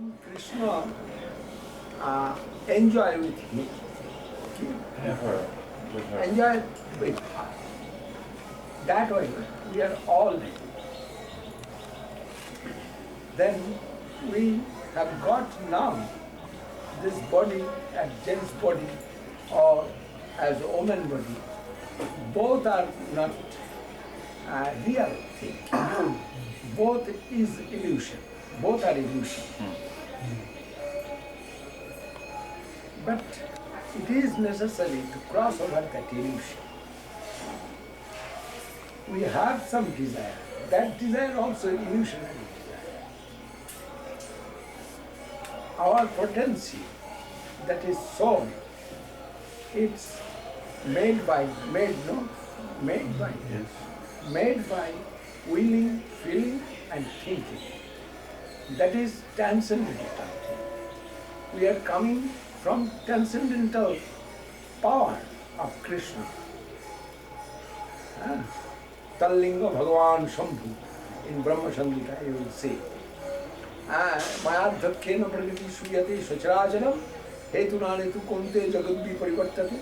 whom Krishna enjoy with him. Enjoy with her. That way we are all ready. Then we have got now this body as gents body or as woman body. Both are not real thing. Both is illusion. Both are illusion. But it is necessary to cross over that illusion. We have some desire. That desire also illusionary desire. Our potency that is soul, it's made by willing, feeling and thinking. That is transcendental. We are coming from transcendental power of Krishna. Tallinga Bhagavan Shambhu in Brahma Samhita you will see. Mayadhakkena prakriti suyate sacharacharam hetunane tu konte jagadvi parivartate.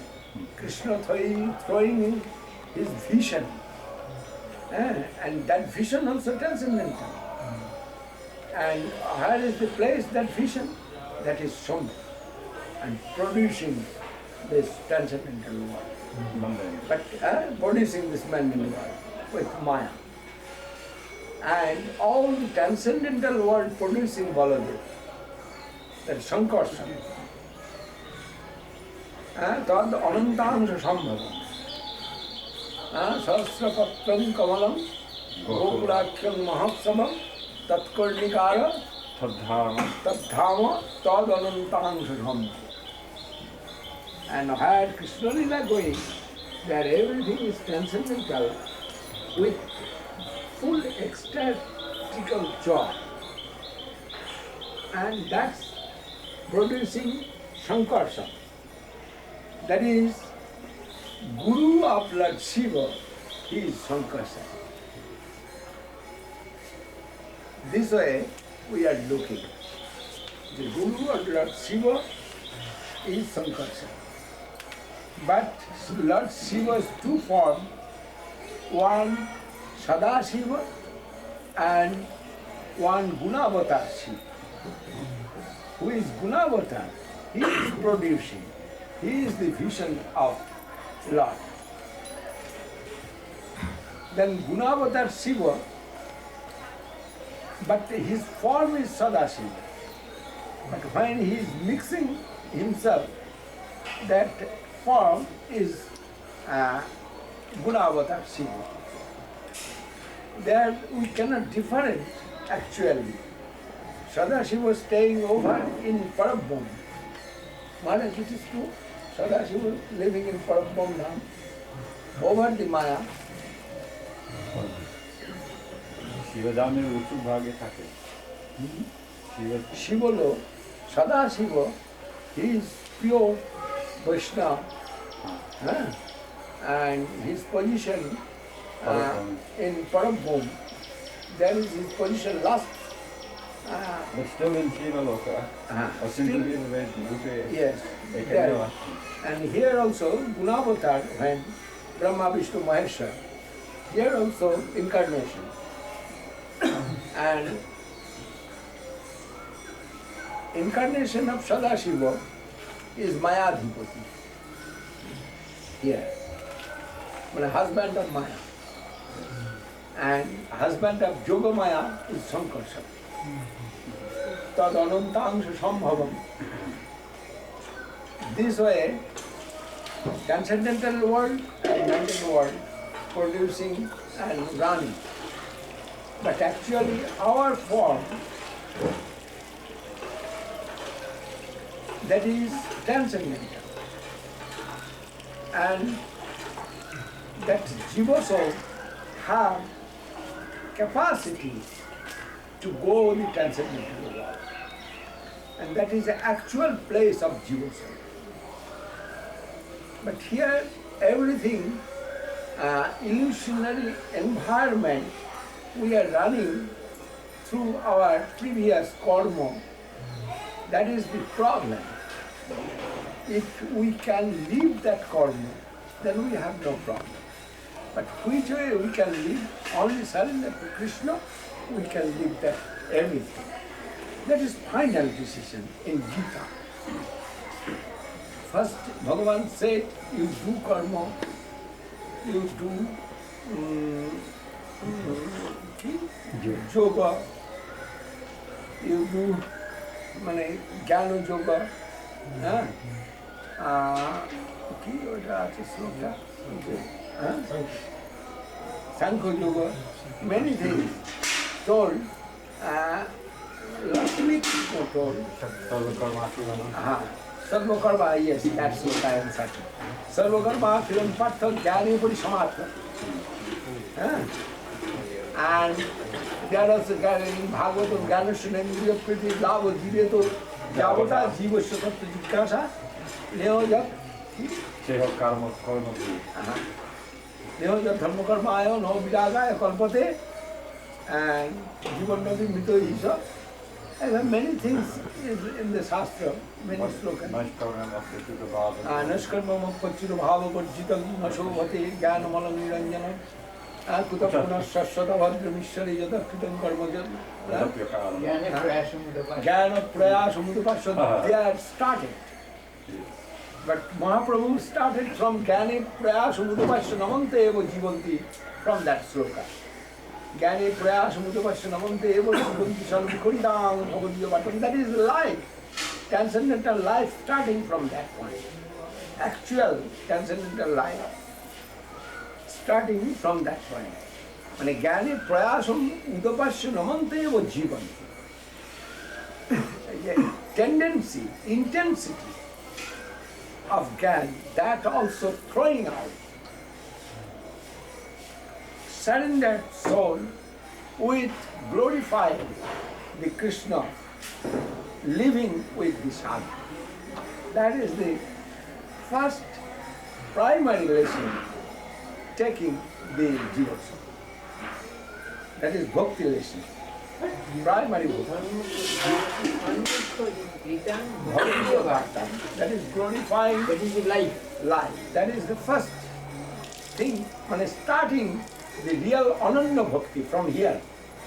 Krishna throwing in his vision. And that vision also transcendental. And where is the place that vision? That is Shambhu. And producing this transcendental world. But producing this mundane world with Maya. And all the transcendental world producing Baladev. That is Sankarsana. Tad anantangsha sambhavam. Sahasrapatram kamalam gopurakyam mahatsabam tatkarnikara tadhama tad anantangsha sambhavam. And where Krishna is going, where everything is transcendental with full ecstatical joy. And that's producing Sankarsana. That is, Guru of Lord Shiva, he is Sankarsana. This way we are looking. The Guru of Lord Shiva is Sankarsana. But Lord Shiva's two forms, one Sadashiva and one Gunavatar Shiva. Who is Gunavatar? He is producing. He is the vision of Lord. Then Gunavatar Shiva, but his form is Sadashiva. But when he is mixing himself, that form is Gunavatar Shiva. There we cannot differentiate actually. Sadashiva was staying over in Parabhum. Maharaj, it is true. Sadashiva living in Parabhum Dham, over the Maya. শিবধামের উঁচু ভাগে থাকে Shivalo, Sadashiva, he is pure Vaishnava. And his position in Parabhum, there is his position last. But still in Shiva Loka, yes. And here also, Gunavatar, when Brahma, Vishnu, Maheshwar, here also incarnation. And incarnation of Sadashiva is Mayadhipati. Here. But husband of Maya. And husband of Yogamaya is Sankarsana. Tad anantangsha sambhavam. This way, transcendental world and mundane world producing and running. But actually our form, that is transcendental. And that Jiva soul have capacity to go the transcendental world. And that is the actual place of Jiva soul. But here everything, illusionary environment, we are running through our previous karma That is the problem. If we can leave that karma, then we have no problem. But which way we can live, only surrender to Krishna, we can leave that everything. That is final decision in Gita. First, Bhagavan said, you do karma, you do yoga, you do jnana yoga, কি ওটা আছে শ্লোকটা Sankho yoga, many things told. Last week told. Sarvakarma, yes, that's what I am saying. Sarvakarma, Kiran Partha, Jnani Puri Samatha. And there also in Bhagavatam, Jnanashunan, Priti, Lava, Jiveto, Javata, Jiva Shakata Jikasa, Leojak. Seho karma, karma. Leojak Dharmakarmaya, no Vidagaya, Kalpate, and Jivannati Mito Isha. And there are many things in the Shastra, many slokas. Nashkarma Pachita Bhava Pachita Nashovati, Jnanamalam Niranjana, Kutapuna Shashwata Vajramishari Yata Kritam Karmajan. Jnana Prayashamudapasha, they are started. But Mahaprabhu started from Jnana Prayashamudapasha Namante Eva Jivanti, from that sloka. Jnane Prayashamudapasya Namante Eva Jivanti Salvikundam Bhavadiya Vatam. That is life, transcendental life starting from that point. Actual transcendental life starting from that point. When Jnane Prayashamudapasya Namante Eva Jivanti. Tendency, intensity of Jnana, that also throwing out. Surrendered soul with glorifying the Krishna, living with the sadhu. That is the first primary lesson taking the devotion. That is bhakti lesson. Primary bhakti. That is glorifying life. That is the first thing when starting the real Ananda Bhakti from here.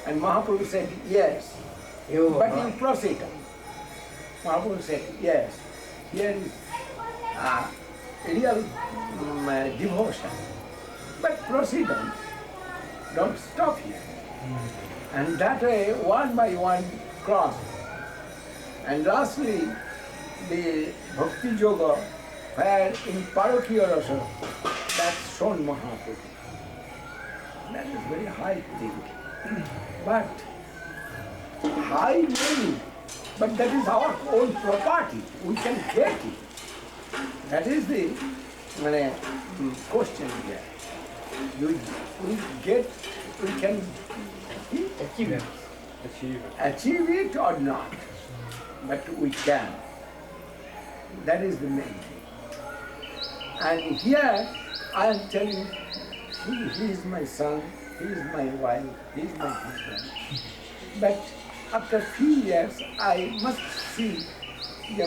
And Mahaprabhu said, yes, but you proceed. Mahaprabhu said, yes, here is real devotion. But proceed on. Don't stop here. And that way, one by one, cross. And lastly, the Bhakti Yoga, where in Parokiya Rasa, that's shown Mahaprabhu. That is very high thing. But high maybe, but that is our own property. We can get it. That is the question here. We can achieve it or not, but we can. That is the main thing. And here I am telling, he is my son, he is my wife, he is my husband. But after few years, I must see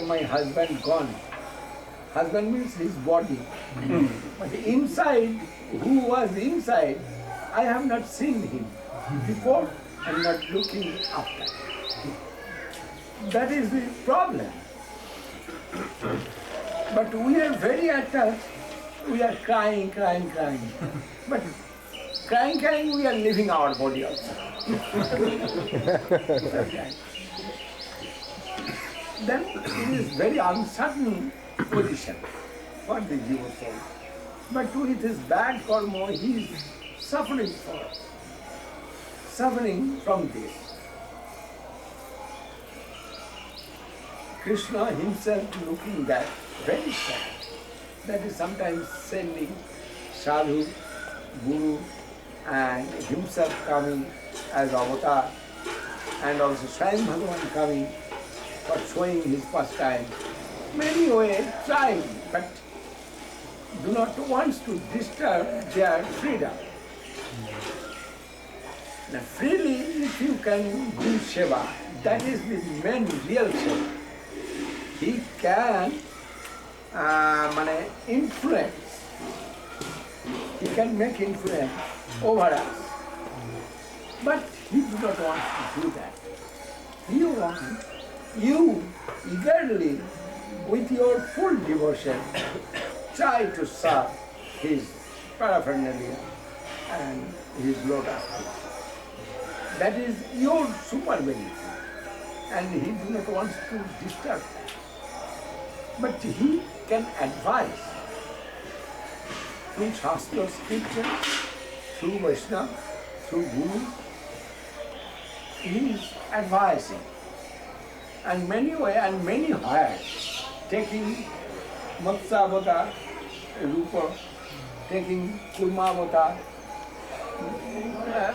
my husband gone. Husband means his body. But inside, who was inside, I have not seen him before and not looking after. That is the problem. But we are very attached. We are crying. But crying, we are leaving our body also. Then it is very uncertain position for the jiva soul. But with his bad karma, he is suffering from this. Krishna himself looking back, very sad. That is sometimes sending sadhu, guru, and himself coming as avatar, and also Swayam Bhagavan coming for showing his pastime. Many ways trying, but do not want to disturb their freedom. Now freely, if you can do seva, that is the main real seva. he can influence, he can make influence over us. But he does not want to do that. He wants you eagerly, with your full devotion, try to serve his paraphernalia and his lotus feet. That is your super benefit, and he does not want to disturb that. But he can advise through Shastra scriptures, through Vaishnava, through Guru. He is advising. And many higher, taking Matsya avatar, Rupa, taking Kurma avatar,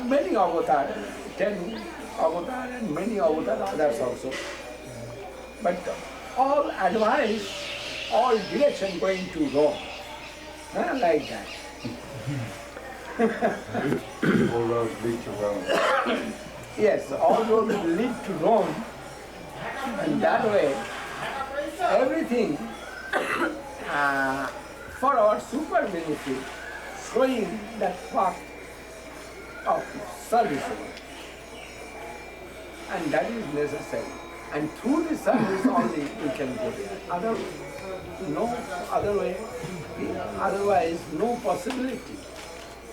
many avatar, 10 avatar and many avatar others also. But all advice, all direction going to Rome, like that. All roads lead to Rome. Yes, all roads lead to Rome, and that way, everything for our super benefit, showing that path of service. And that is necessary. And through the service only we can go there. No other way, otherwise no possibility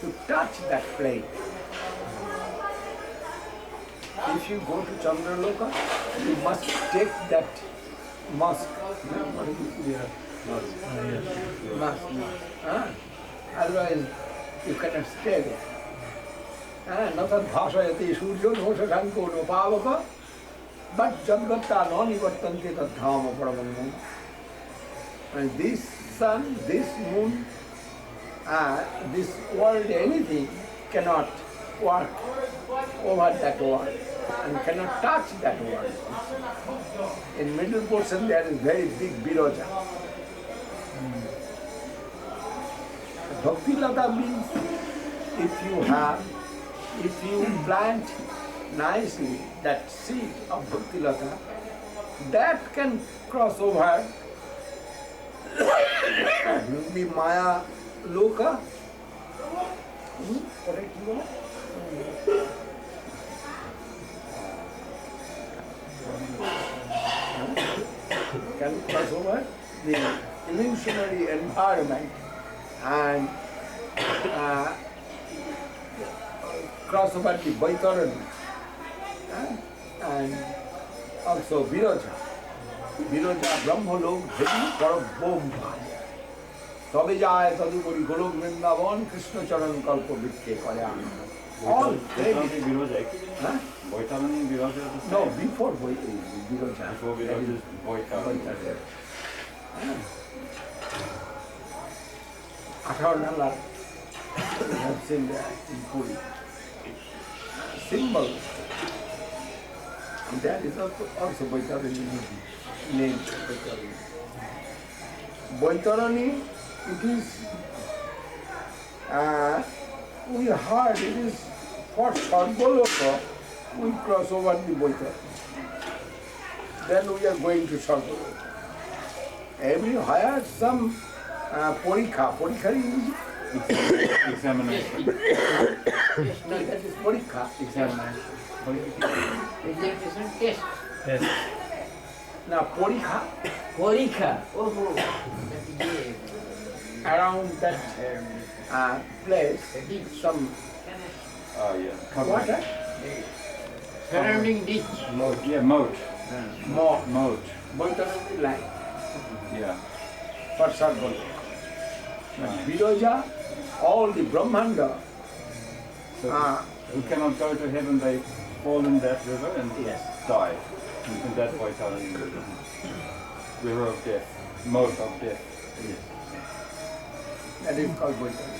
to touch that plane. If you go to Chandraloka, you must take that mask. Mask. Otherwise you cannot stay there. Natad bhashayati suryo no shashanko no pavaka, but jadgatta no nivartante tad dhama paramannam. And this sun, this moon, this world, anything cannot work over that world and cannot touch that world. In middle portion there is very big Viroja. Bhakti-lata means if you plant nicely that seed of Bhakti-lata, that can cross over the Maya Loka. Correct, you know? Can cross over the illusionary environment and cross over the Vaitaran and also Viroja. Viroja Brahmalok Bhedi Parabhom Bhaya. তবে যায় তদুপরি গোলক বৃন্দাবন কৃষ্ণ চরণ কল্প বৃক্ষে করে আনন্দ। All Vaitaran Viroja is the same. No, before Viroja. Before Viroja is Vaitaran. 18 নালা that's in Puri. Symbol. That is also Vaitaran name. Vaitarani, it is, we heard it is for Sargoloka, we cross over the Vaitarani. Then we are going to Sargoloka. Every higher some Porikha is Examination. no, that is Porikha. Examination. Examination test. Yes. Now Porikha, around that place, some Oh yeah. water, Surrounding ditch. Moat. Yeah, moat. more, Moat. Vaitarani line Yeah. for Sargoloka. Viroja, all the Brahmanda, So who cannot go to heaven, they fall in that river and Yes. die. In that Vaitaran river. River of death. Moat of death. that is called Vaitari.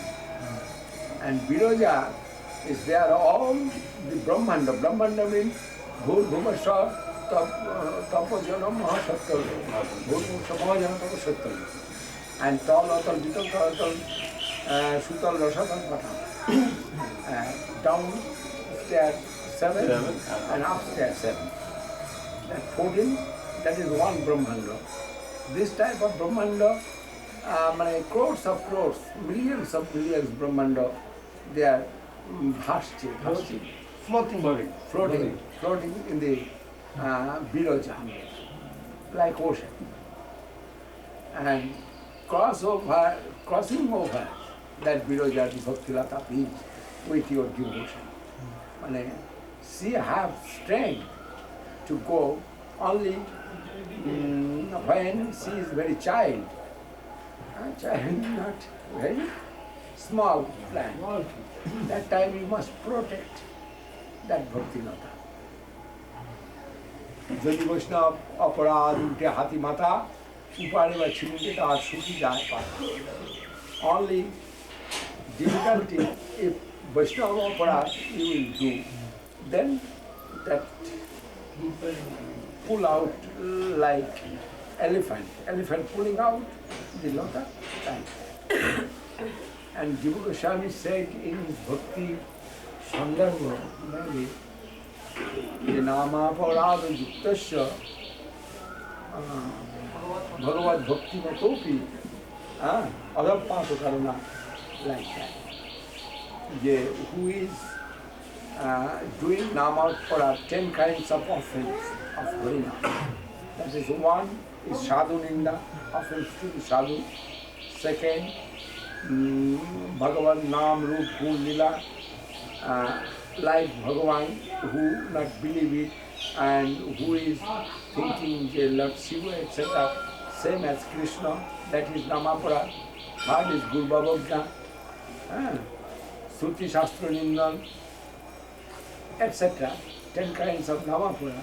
And Viroja is there all the Brahmanda. Brahmanda means Bhur Bhuvasha Tapajana Mahasattal. Bhur Bhuvasha Tapasattal. And Tal Atal Vital Talatal Sutal Rasatal Pata. Downstairs 7 and upstairs 7. That 14 that is one Brahmanda. This type of Brahmanda, crores of crores, millions of millions Brahmanda, they are floating in the Biroja, like ocean. And crossing over that Biroja, the Bhakti-lata beach, with your devotion. She have strength to go only when she is very child. A child, not very small plant. That time you must protect that Bhakti-lata. যদি বৈষ্ণব অপরাধ উল্টে হাতি মাথা উপারে বা ছিমুটে তার সুখী যায় পায়। Only difficulty if Vaishnava Aparad you will do, then that pull out like elephant pulling out the lota time. And Jiva Goswami said in his Bhakti Sandarbha, maybe, the Nama Aparada Yuktasya Bhagavad-bhakti Matopi, Adappato Karuna, like that. Who is doing Nama Aparada, 10 kinds of offense of Harina. That is one is Sadhu Ninda, offense to the Sadhu. Second, Bhagavan Nam Rup Gun Lila, like Bhagavan who not believe it and who is thinking Lord Shiva, etc. Same as Krishna, that is Namapara. Third is Guru Babagna, Suti Shastra Nindan, etc. 10 kinds of Namapara.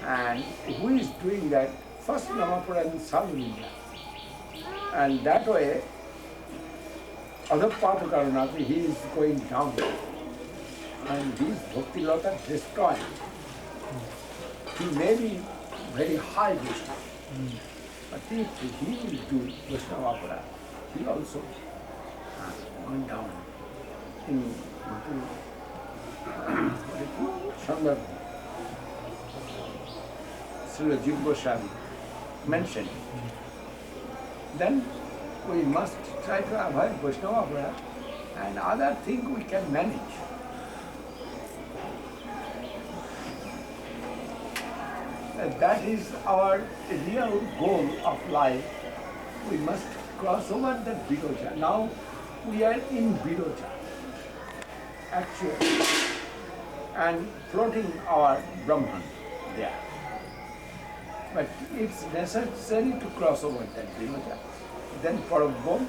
And who is doing that? First Namapara is Sadhu Ninda. And that way, Adappato Karunati, he is going down. And his Bhakti-lata destroyed. He may be very high Vaishnava, but if he will do Vaishnava Aparad, he also went down into Sandarbha. Srila Jiva Goswami mentioned. Then we must try to avoid Vaishnava Aparad, and other thing we can manage. That is our real goal of life. We must cross over that Biroja. Now we are in Biroja, actually, and floating our Brahman there. But it's necessary to cross over that Biroja. Then Parabham,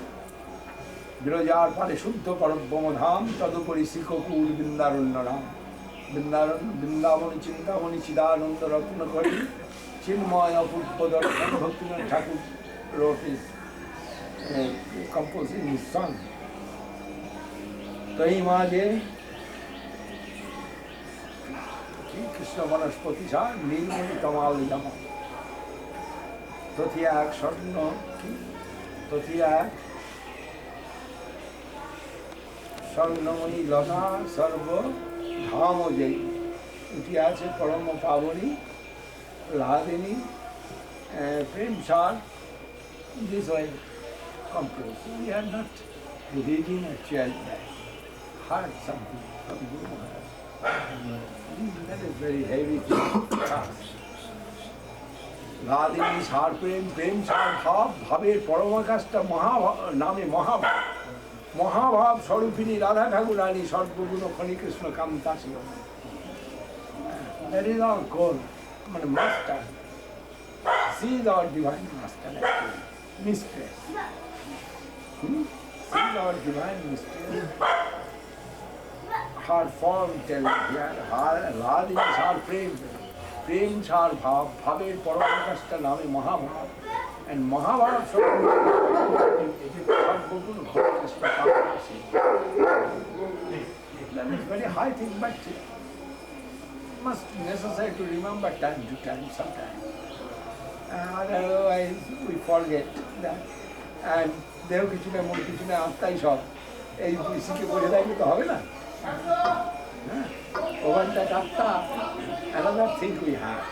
Birojar Pare Shuddha Parabham Dham, Tadupari Sikhokur Bindarunaram. Vrindavan Chintamani Chidananda Ratna Kari Chinmaya Putpadar Bhaktivinoda Thakur wrote his composing his song. Tahi Maje Krishna Vanaspati Sa Nilmani Kamal Yama Tathiyak Sarna Tathiyak Sarnamani Lata Sarva Dham Jai, Utiyase Parama Pavani, Radhini, Prem Sar, this way composed. We are not reading a child that heard something from Guru Maharaj. That is very heavy task. Radhini Sar Prem Sar Bhav, Bhaver Paramakasta Name Mahabhav. Mahabhav Swarupini Radha Thakurani Sarvaguna Khani Krishna Kamtasi. That is our goal, master. She is our divine master, actually. Mistress. She is our divine mistress. Her form tells here, Radhi is her Prem. Prem is her Bhav, Bhaver Paramakasta Name Mahabhav. And Mahabhav that is very high thing, but must necessary to remember time to time sometimes. Otherwise we forget that. And দেহ কিছু না মন কিছু না আত্মাই সব এই শিখে বসে থাকলে তো হবে না। Over that atta, another thing we have.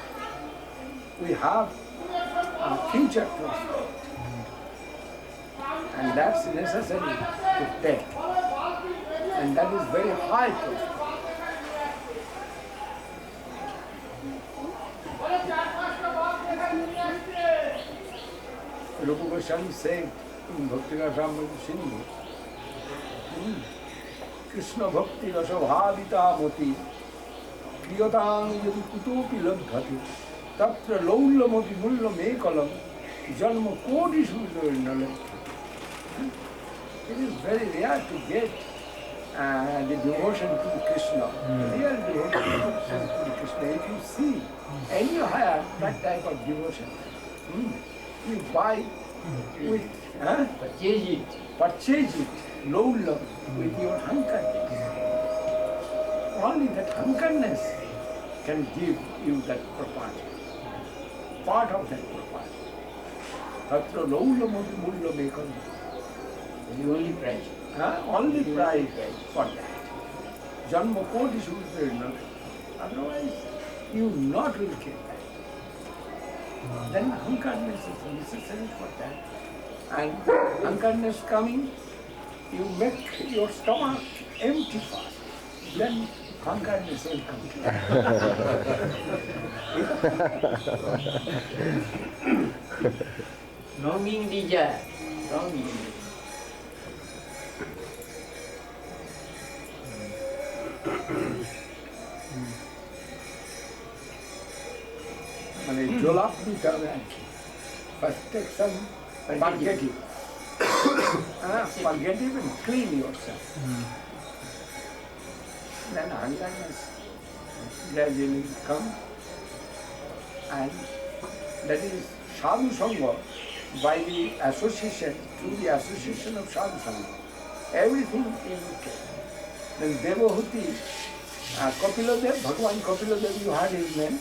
we have a future prospect. And that's necessary to take. And that is very high prospect. Srila Goswami said in Bhakti-rasamrta-sindhu, Krishna Bhakti Rasabhavita Moti Kriyatang Yadi Kutopi Labdhati Tatra Laulamapi Mullam Ekalam Janma Kodi Sudharnale. It is very rare to get the devotion to Krishna. Real devotion to Krishna. If you see anywhere that type of devotion, you buy with, purchase it, low love, with your hunkerness. Only that hunkerness can give you that property, part of that property. Tatra low love mullo mekam. The only price. Only price for that. Janma koti sudharna. Otherwise, you not will get that. Then hunkerness is necessary for that. And hunkerness coming, you make your stomach empty first. Then hunkerness will come. Longing desire. Longing. মানে জলাপ দিতে হবে আর কি first take some purgative purgative and clean yourself. Then hunkerness gradually come, and that is sadhu sangha. By the association, through the association of sadhu sangha, everything is okay. Then Devahuti, Kapiladev, Bhagavan Kapiladev, you heard his name.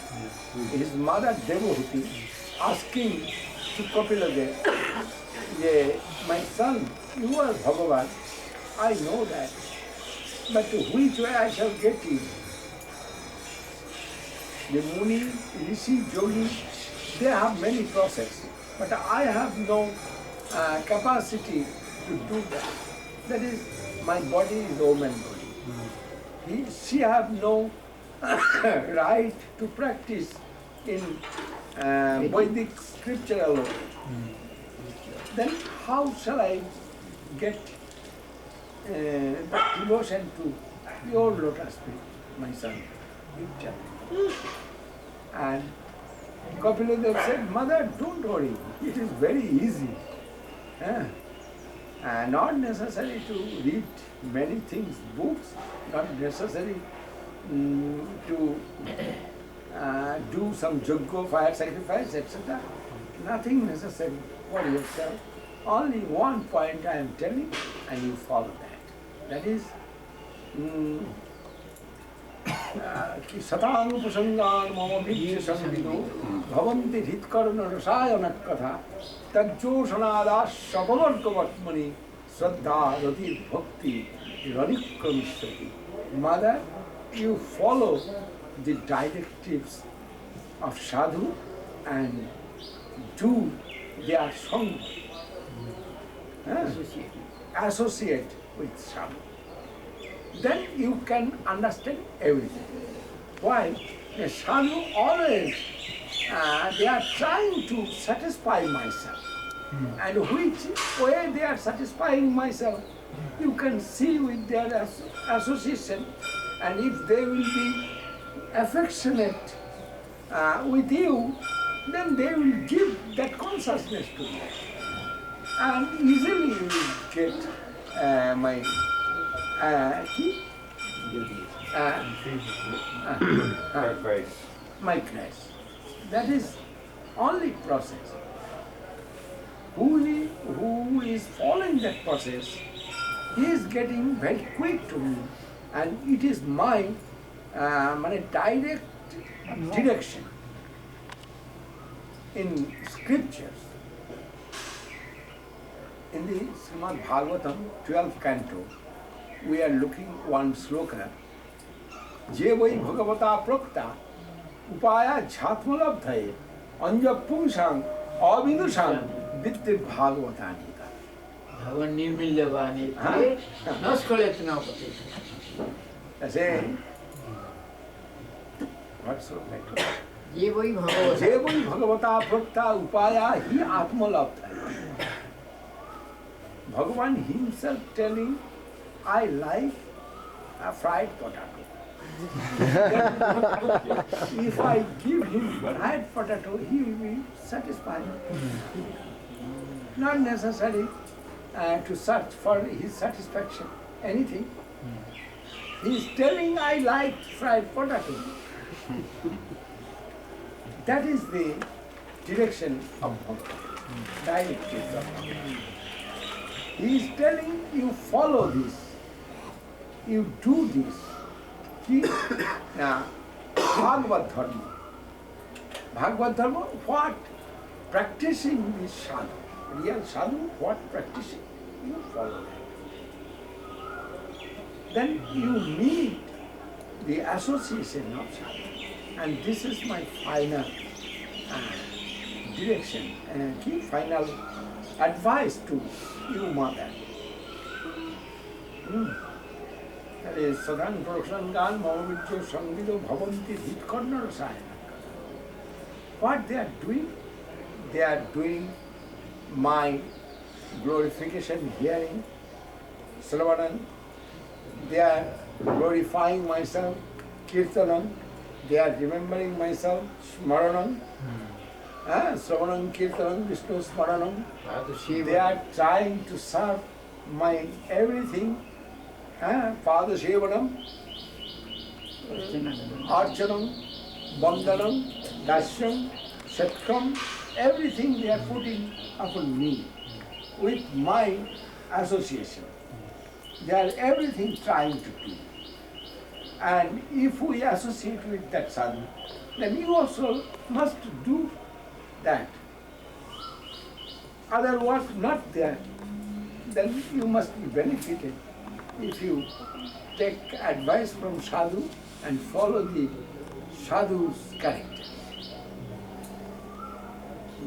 His mother Devahuti asking to Kapiladev, yeah, my son, you are Bhagavan, I know that, but which way I shall get you? The Muni, Rishi, Yogi, they have many processes, but I have no capacity to do that. That is, my body is woman body. She have no right to practice in Vedic scripture alone. Then how shall I get that devotion to your lotus feet, my son? And Kapiladev said, Mother, don't worry, it is very easy. Not necessary to read many things, books, not necessary to do some yajna, fire sacrifice, etc. Nothing necessary for yourself. Only one point I am telling, and you follow that. That is, Satānupasangan mama vidya samvido bhavanti hitkarana rasayana katha tajjoshanadas sabavarkavatmani Shraddha Rati Bhakti Ranikramishati. Mother, you follow the directives of sadhu and do their sangha. Associate with sadhu. Then you can understand everything. Why? The sadhu always, they are trying to satisfy myself. And which way they are satisfying myself, you can see with their association. And if they will be affectionate with you, then they will give that consciousness to you. And easily you will get my grace. That is only process. Who is following that process, he is getting very quick to me, and it is my direct direction in scriptures. In the Srimad Bhagavatam, 12th canto, we are looking one sloka. Je vai bhagavata prakta upaya jhatmalabdhaye Anjapungsang Avidusang Vitte Bhagavatani. Bhagavan Nirmilyavani. Naskaletna pati. I say, what's so like? ये वही भगवत जे वही भगवता प्रोक्ता उपाया ही आत्मलब्ध है. Bhagavan himself telling, I like a fried potato. If I give him fried potato, he will be satisfied. Not necessary to search for his satisfaction, anything. He is telling, I like fried potato. That is the direction of Bhagavan, directives of Bhagavan. He is telling you follow this, you do this. Now, Bhagavad-dharma. Bhagavad-dharma, what? Practicing this sadhu. Real sadhu, what practicing? You follow that. Then you meet the association of sadhu. And this is my final direction and final advice to you, mother. That is Sadhan Prashan Gan Mahavitya Sangido Bhavanti Hitkarna Rasayana. What they are doing my glorification hearing, Sravanam. They are glorifying myself, Kirtanam. They are remembering myself, Smaranam. Sravanam, Kirtanam, Vishnu Smaranam. They are trying to serve my everything. Pada Sevanam, Archanam, Bandhanam, Darshan, Satkam, everything they are putting upon me with my association. They are everything trying to do. And if we associate with that sadhu, then you also must do that. Otherwise, not there, then you must be benefited if you take advice from sadhu and follow the sadhu's character.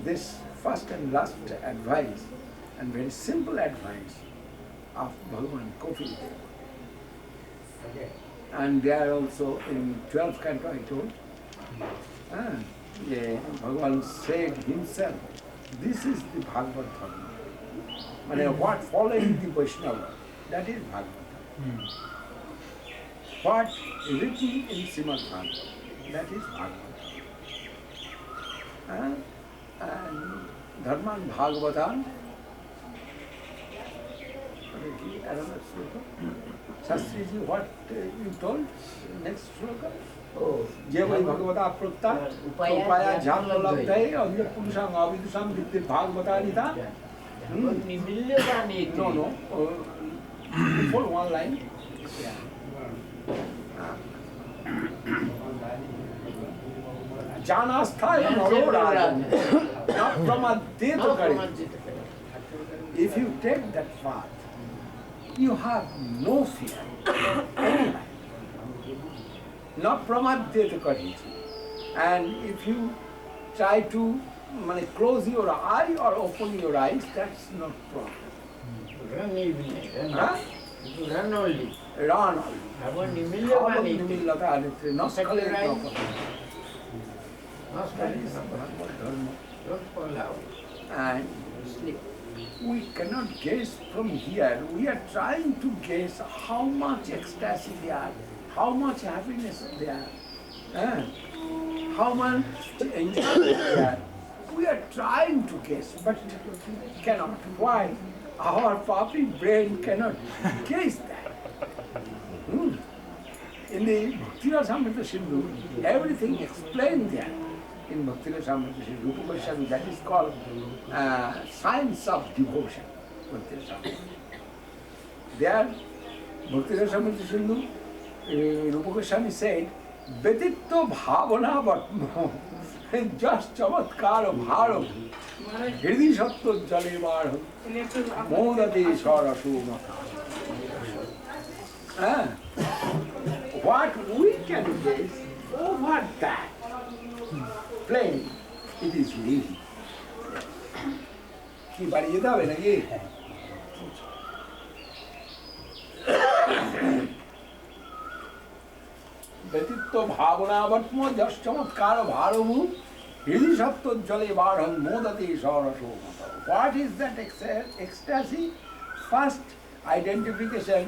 This first and last advice, and very simple advice of Bhagavan Kofi. And they are also in 12th canto, I told. Bhagavan said himself, this is the Bhagavad-dharma. And what following the Vaishnava, that is Bhagavad-dharma. What written in Srimad-bhagavatam, that is Bhagavad-dharma. And Dharman Bhagavatam, another sloka. Shastriji, what you told? Next sloka? Je vai Bhagavata Prokta, Upaya Jham Labdhai, Anya Purusam Avidusam Vitte Bhagavatanita. No. Before one line. Janasthaya Narorajan, not Pramadeta Kari. If you take that path, you have no fear. Not Pramadeta Kari. And if you try to close your eye or open your eyes, that's not problem. Run even. Run only. Run only. Not Don't fall out. And Sleep. we cannot guess from here. We are trying to guess how much ecstasy there, how much happiness there, how much enjoyment there. We are trying to guess, but cannot. Why? Our puppy brain cannot guess that. In the Bhakti-rasamrta-sindhu, everything explained there. In Bhakti-rasamrta-sindhu, that is called science of devotion. There, Bhakti-rasamrta-sindhu, Rupa Goswami said, Veditto bhavana vatmo, just chamatkara bharam, hridhi satto jale varham, modati sarasu mata. What we can guess over that, plain, it is living. কি বাড়ি যেতে হবে নাকি? ব্যতীত ভাবনাবর্তম যশ চমৎকার ভারভূত হৃদি সত্য জলে বাঢ়ন মোদতে সরস। What is that ecstasy? First identification,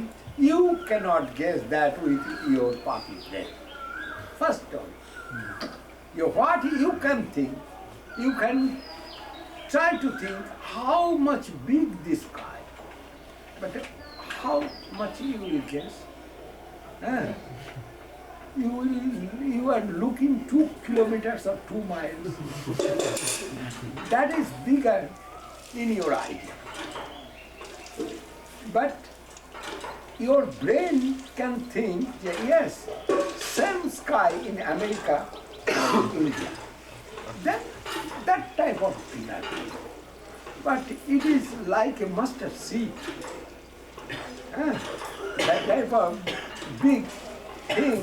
you cannot guess that with your puppy brain. First of all, what you can think, you can try to think how much big this sky, but how much you will guess? You are looking 2 kilometers or 2 miles. That is bigger in your idea. But your brain can think, yes, same sky in America and India. Then that type of thing. But it is like a mustard seed. That type of big thing,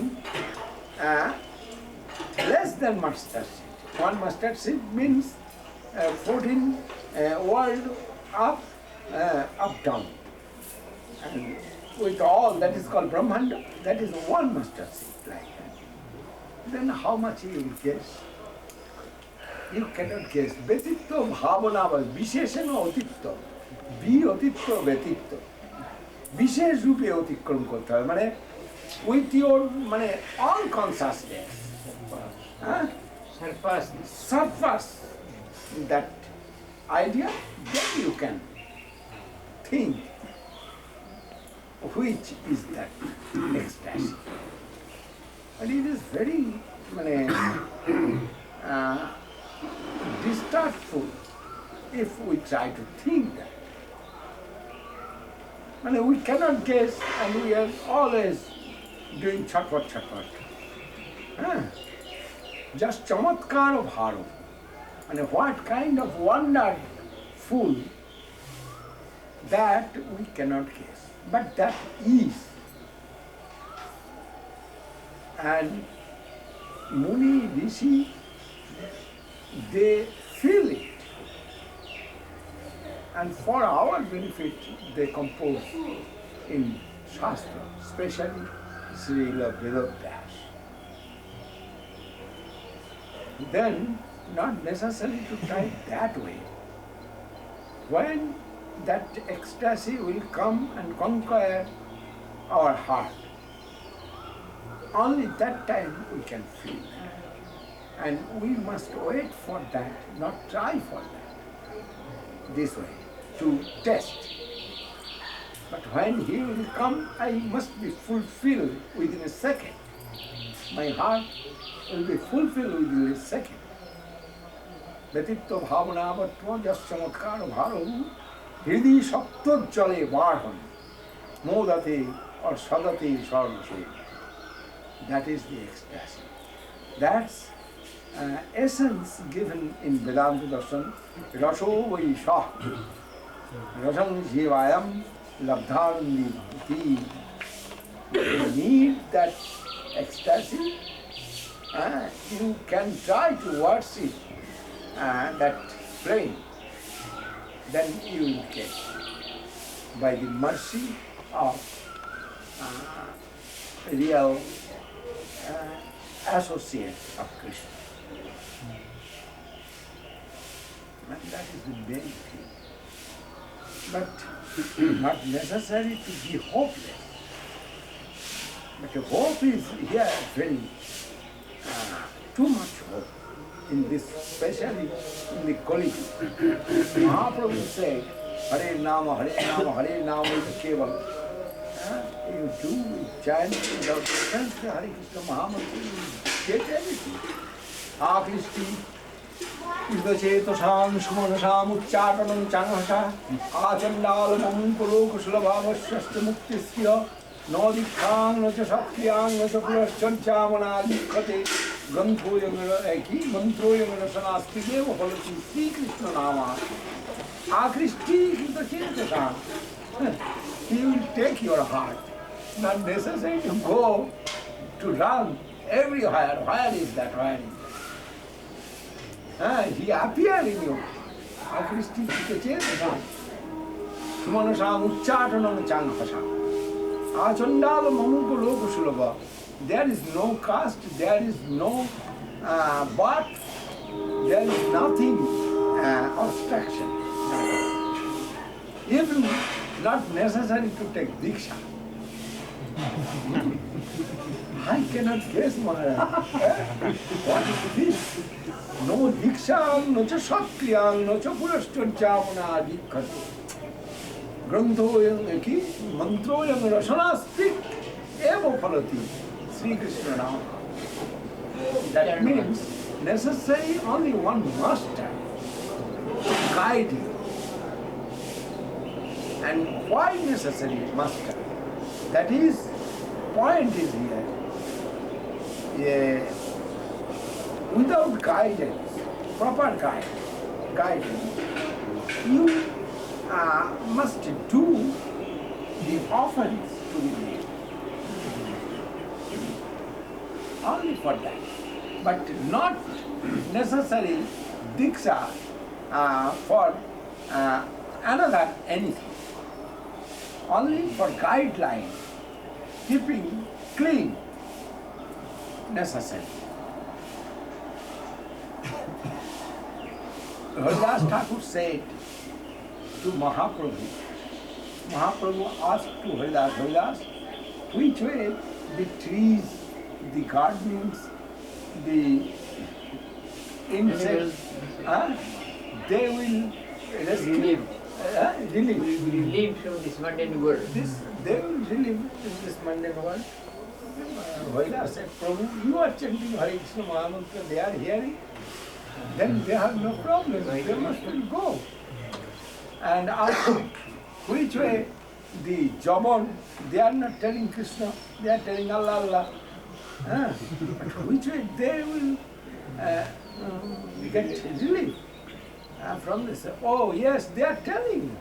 less than mustard seed. One mustard seed means 14 world up, down. And with all that is called Brahmanda, that is one mustard seed like that. Then how much you will guess? You cannot guess. Betitto bhavana, visheshana otitto, bi otitto betitto. বিশেষ রূপে অতিক্রম করতে হবে, মানে with your all consciousness, surface that idea, then you can think which is that ecstasy. And it is very distrustful if we try to think that. We cannot guess, and we are always doing chatpat. Just chamatkar bharo. And what kind of wonderful that we cannot guess. But that is. And Muni, Rishi, they feel it. And for our benefit, they compose in Shastra, especially Srila Govinda. Then, not necessary to try that way. When that ecstasy will come and conquer our heart, only that time we can feel that. And we must wait for that, not try for that. This way, to test. But when he will come, I must be fulfilled within a second. My heart will be fulfilled within a second. Betitto bhavanavatma jaschamatkar bharam hridi sapto jale varham modate or sadate sarvase. That is the ecstasy. That's essence given in Vedanta darshan. Raso vaishah rasam jivayam labdharani bhakti. You need that ecstasy. You can try to worship that flame. Then you will get by the mercy of real associate of Krishna. And that is the main thing. But not necessary to be hopeless. But hope is here very too much hope in this, especially in the Kali. Mahaprabhu said, Hare Nama is Keval. You do chant without sense, Hare Krishna Mahamantra, you get everything. Akristi, Idachetosam Sumanasam Uchatanam Changhasa, Achandalamam Puru Kusulavavasya Muktisya, No Dikhang, no Chasakyang, no Chapulaschanchamana Dikhate, Ganthoyamana Sanasti Deva Holati, Sri Krishna Nama. Akristi Idachetosam. He will take your heart. Not necessary to go to run everywhere. Where is that? Where is that? He appeared in you. Akristi Cheta. Sumanasam Uchatanam Chankasam. Achandala Mamuko Lokusulava. There is no caste, there is no birth, there is nothing obstruction. Even not necessary to take diksha. I cannot guess, Maharaj. What is this? No diksha, no cha satyang, no cha purashturjavana dikkatu. Granthoyam eki, mantroyam rasanastik, eva phalati. Sri Krishna Nama. That means necessary only one master to guide you. And why necessary master? That is, point is here. Without guidance, proper guidance, you must do the offerings to be made. Only for that, but not necessary diksha for another anything. Only for guideline, keeping clean, necessary. Haridas Thakur said to Mahaprabhu asked to Haridas, which way the trees, the gardenings, the insects, they will relieve from this mundane world. They will relieve in this mundane world. Haridas said, Prabhu, you are chanting Hare Krishna Mahamantra, they are hearing, then they have no problem, they must go. And ask which way the Jabon, they are not telling Krishna, they are telling Allah, Allah. But which way they will get relief from this? Oh yes, they are telling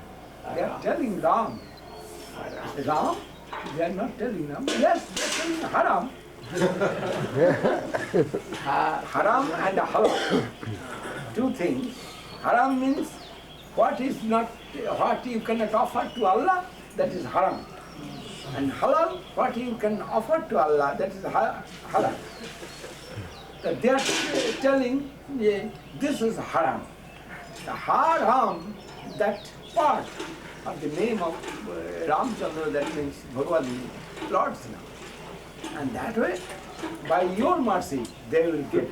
Ram. Ram? They are not telling Ram. Yes, they are telling Haram. Haram and halal. Two things. Haram means what you cannot offer to Allah, that is haram. And halal, what you can offer to Allah, that is halal. That they are telling, this is haram. The haram, that part of the name of Ramchandra, that means Bhagavad, Lord's name. And that way, by your mercy, they will get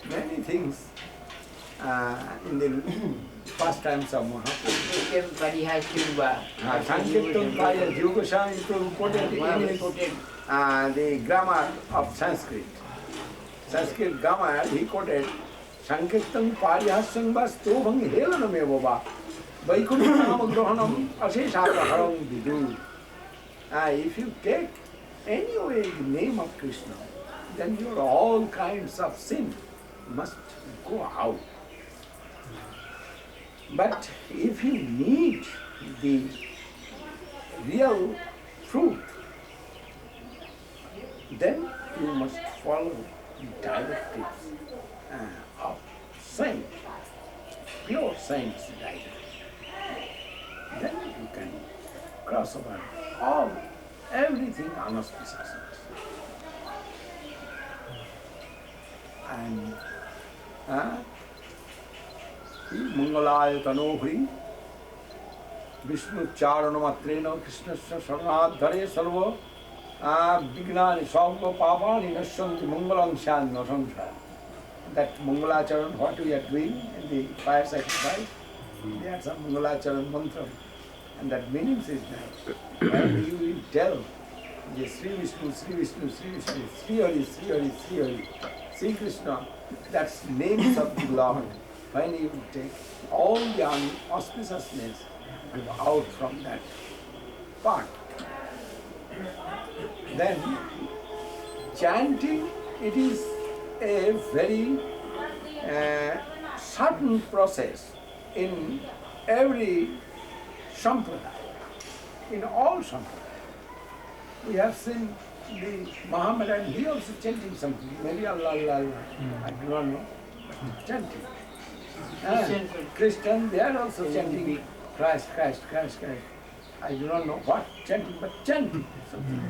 many things in the pastimes of Mahaprabhu. Sankirtan Kaya Jiva Goswami quoted in his, the grammar of Sanskrit. Sanskrit grammar, he quoted Sankirtan Paryahasyam Vastobhang Helanam Evava Vaikuntanam Grohanam Aseshapaharam Vidu. If you take anyway the name of Krishna, then your all kinds of sin must go out. But if you need the real truth, then you must follow the directives of saint, pure saints' directive. Then you can cross over everything unauspicious. And Mangalaya Tanohri Vishnu Charana Matrena Krishna Saranadhare Sarva Vignani Sarva Papani Nashanti Mangalam Shan Nasamsa. That Mangalacharan, what we are doing in the fire sacrifice, there are some Mangalacharan mantra. And that means is that when you will tell the Sri Vishnu, Sri Vishnu, Sri Vishnu, Sri Hari, Sri Hari, Sri Hari, Sri Krishna, that's names of the Lord. When you take all the auspiciousness out from that part, then chanting, it is a very certain process in every sampradaya, in all sampradaya. We have seen the Muhammad, he also chanting something. Maybe Allah, Allah, Allah. I do not know. But he's chanting. Christian, they are also chanting Christ, Christ, Christ, Christ. I do not know what chanting, but chanting something.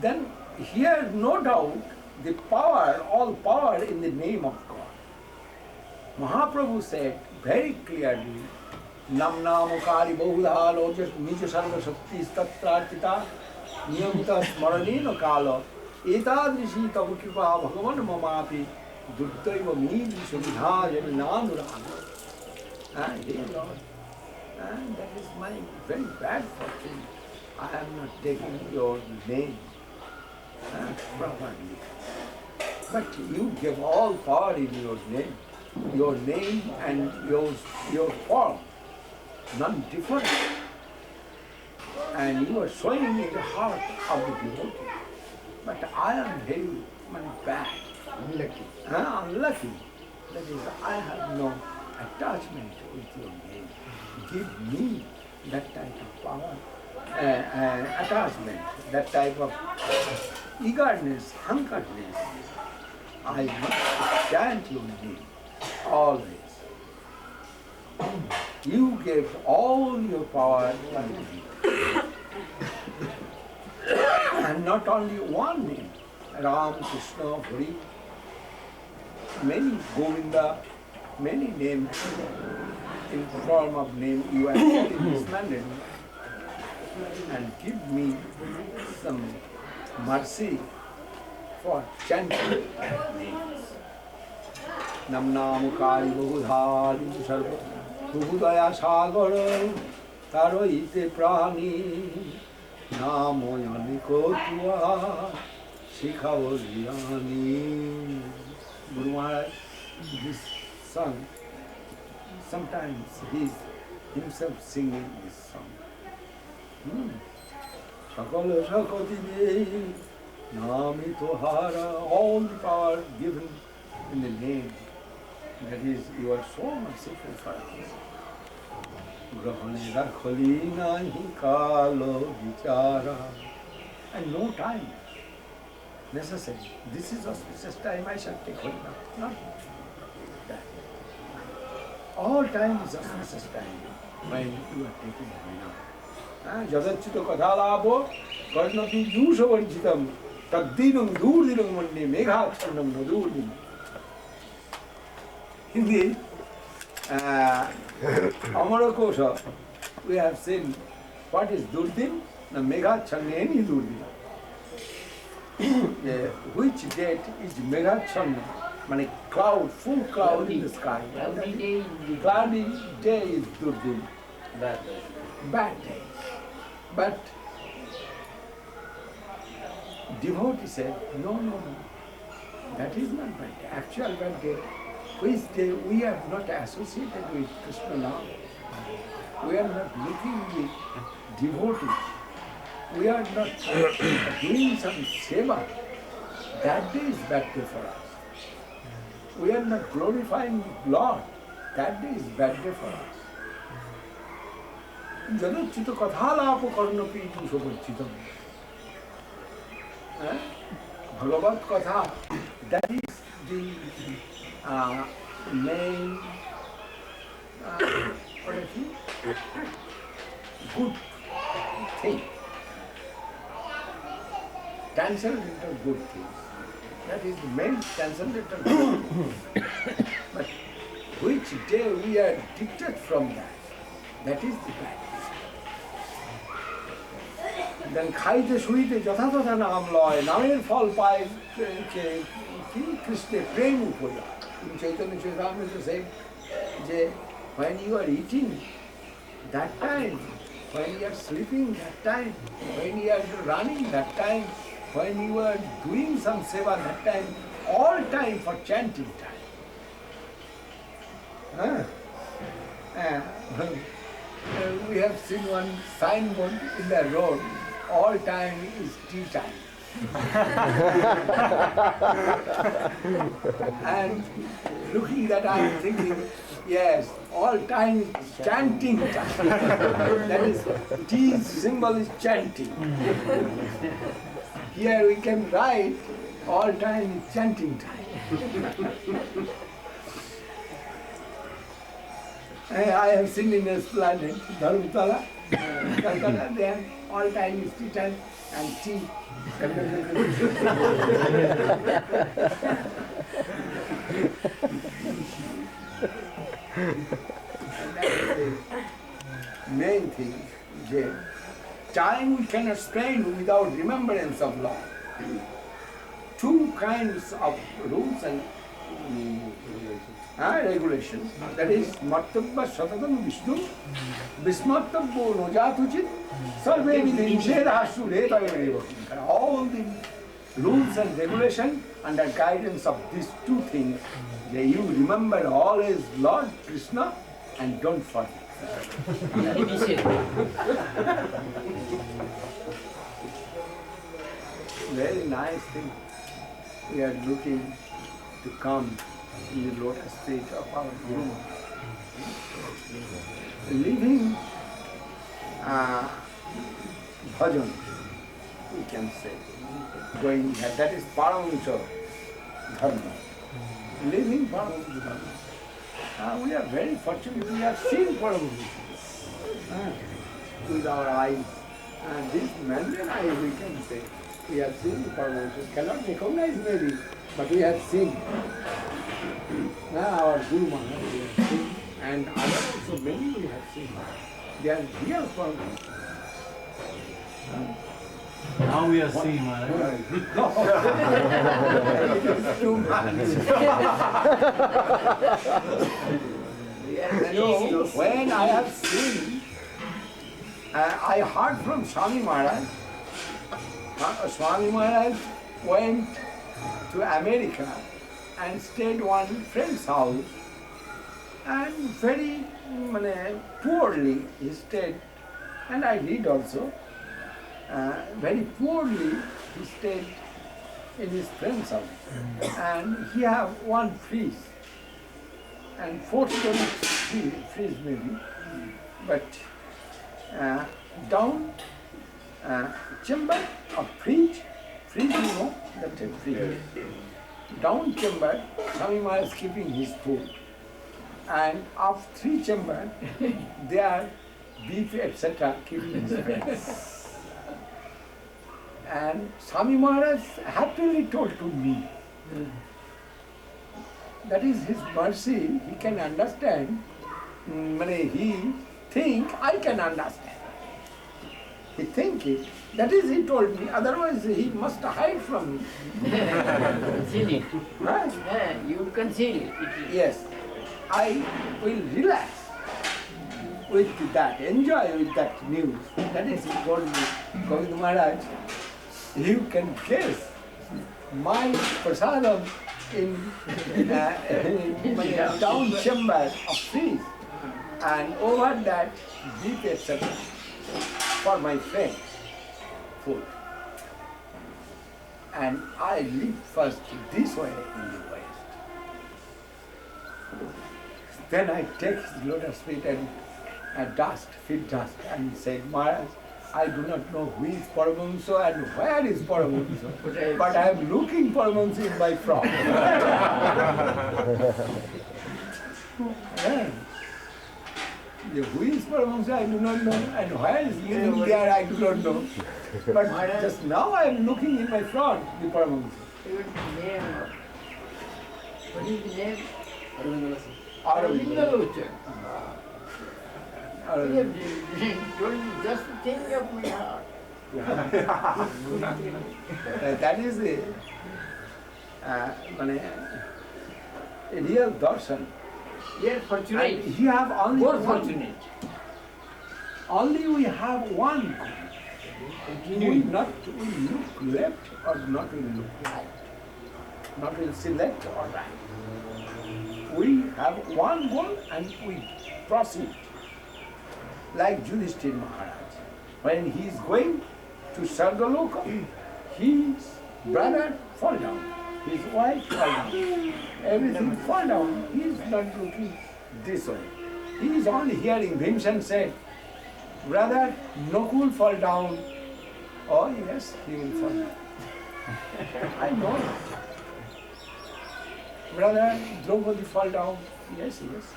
Then here, no doubt, the power, all power in the name of God. Mahaprabhu said very clearly, Nam namukari bahudhalo nija sarva shakti tatrartita niyamita smaranino kalo etadrishi tavu kripa bhagavan mamapi duddaiva midi subhaya nanurana. Hey Lord, and that is my very bad fortune. I am not taking your name properly. But you give all power in your name and your form, none different. And you are showing me the heart of the devotee. But I am very bad. Unlucky. Unlucky. That is, I have no attachment with your name. Give me that type of power, attachment, that type of eagerness, hunkeredness. I must chant your name always. You gave all your power to me. And not only one name, Ram, Krishna, Hari, many Govinda, many names in form of name you actually disbanded. And give me some mercy for chanting names. Namnamukari bahudhali sarva bahudaya sagar taroite prani namoyani kotua shikhavoliyani. Guru Maharaj, this song, sometimes he is himself singing this song. Sakala sakati Nami Tohara, all the power given in the name. That is, you are so merciful for us. Grahane rakhali nahi kalo vichara. And no time necessary. This is auspicious time, I shall take hold now. Not that. All time is auspicious time when you are taking hold now. Jadachito kathalabo karnapi yushavanchitam Tadinam Durdinam Mandi Meghachanam Madurdinam. In the Amarakosha, we have seen what is Durdin? The Meghachanani Durdin. Which date is Meghachanna? Mani cloud, full cloud in the sky. Cloudy day is Durdin. Bad day. Bad day. But devotee said, no, that is not bad day. Actual bad day. Which day we are not associated with Krishna now. We are not looking with devotee. We are not doing some seva. That day is bad day for us. We are not glorifying Lord. That day is bad day for us. Jadachita kathalapo karnapi dushavarchitam. Bhagavad Katha, that is the main good thing. Transcendental good things. That is the main transcendental good thing. But which day we are addicted from that, that is the bad. Then খাইতে শুইতে যথাযথ নাম লয় নামের ফল পায় কি কৃষ্ণের প্রেম উপজা Chaitanya চৈতামৃত said যে when you are eating that time, when you are sleeping that time, when you are running that time, when you are doing some seva that time, all time for chanting time. We have seen one signboard in the road. All time is tea time. And looking that, I am thinking, yes, all time is chanting time. That is, T's symbol is chanting. Here we can write, all time is chanting time. I have seen in this planet, Dharmtala, Calcutta, there, all time is tea time and tea. And that is the main thing. That time we cannot spend without remembrance of Lord. Two kinds of rules and regulations. That is, Martabba Shatatam Vishnu, Vismartabbo Nojatuchit, Sarve Vidinshedashu Retayeva. All the rules and regulations under guidance of these two things, that you remember always Lord Krishna and don't forget. Very nice thing. We are looking to come in the lotus feet of our Guru. Living bhajan, we can say, going, that is Paramahansa Dharma. Living Paramahansa Dharma. We are very fortunate, we have seen Paramahansa with our eyes. This Mandir eye, we can say, we have seen the Paramahansa, cannot recognize maybe, but we have seen. Our Guru Maharaj, we have seen, and others also many we have seen. They are real Paramahansa. Now we are seeing Maharaj. It is too much. When I have seen, I heard from Swami Maharaj. Swami Maharaj went to America and stayed one friend's house, and very poorly he stayed, and I did also. Very poorly he stayed in his friend's house, and he have one fridge, and 4-story fridge maybe, but down chamber of fridge you know, that's a fridge. Down chamber, Swami Maharaj is keeping his food, and up 3 chamber, they are beef etc. keeping his friends. And Swami Maharaj happily told to me, that is his mercy, he can understand, he think I can understand. He think it, that is he told me, otherwise he must hide from me. Conceal it. Right? Yeah, you will conceal it. Yes, I will relax with that, enjoy with that news. That is he told me, Govinda Maharaj, you can guess my prasadam in down chamber of trees, and over that deep etc. for my friend food. And I live first this way in the West. Then I take his lotus feet and dust, feet dust, and say, Maharaj, I do not know who is Paramahansa and where is Paramahansa, but I am looking Paramahansa in my frock. Yeah. Who is Paramahansa, I do not know, and where is living there, I do not know. But just now I am looking in my front, the Paramahansa. What is the name? Aurobindo. Told me just to think of my heart. That is a real darshan. Yes, fortunate. And you have only More one. fortunate. Only we have one. We look left or not will look right. Not will select or right. We have one goal and we proceed. Like Yudhishthira Maharaj. When he is going to Sargaloka, his brother fall down, his wife fall down, everything fall down. He is not looking this way. He is only hearing Bhimsen say, brother, Nakul fall down. Oh yes, he will fall down. I know it. Brother, Draupadi fall down. Yes, yes.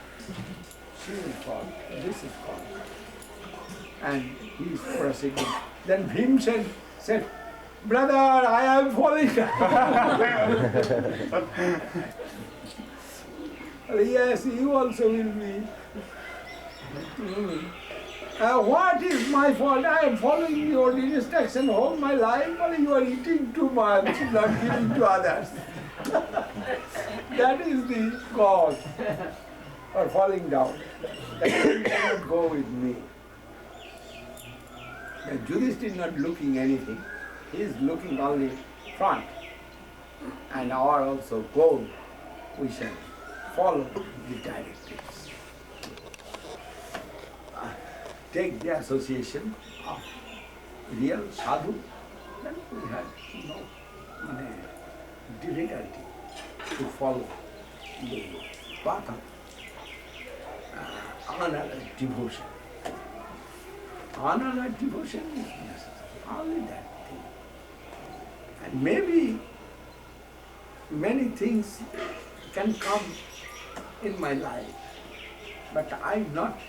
She will fall. This is fall. And he is proceeding. Then Bhimsen said, brother, I am falling down. Yes, you also will be. What is my fault? I am following your instruction all my life, but you are eating too much, not giving to others. That is the cause for falling down. That you cannot go with me. The Judas is not looking anything. He is looking only front. And our also goal, we shall follow the directives. Take the association of real sadhu, then we have no difficulty to follow the path of honor and devotion. Honor and devotion is necessary, only that thing. And maybe many things can come in my life, but I not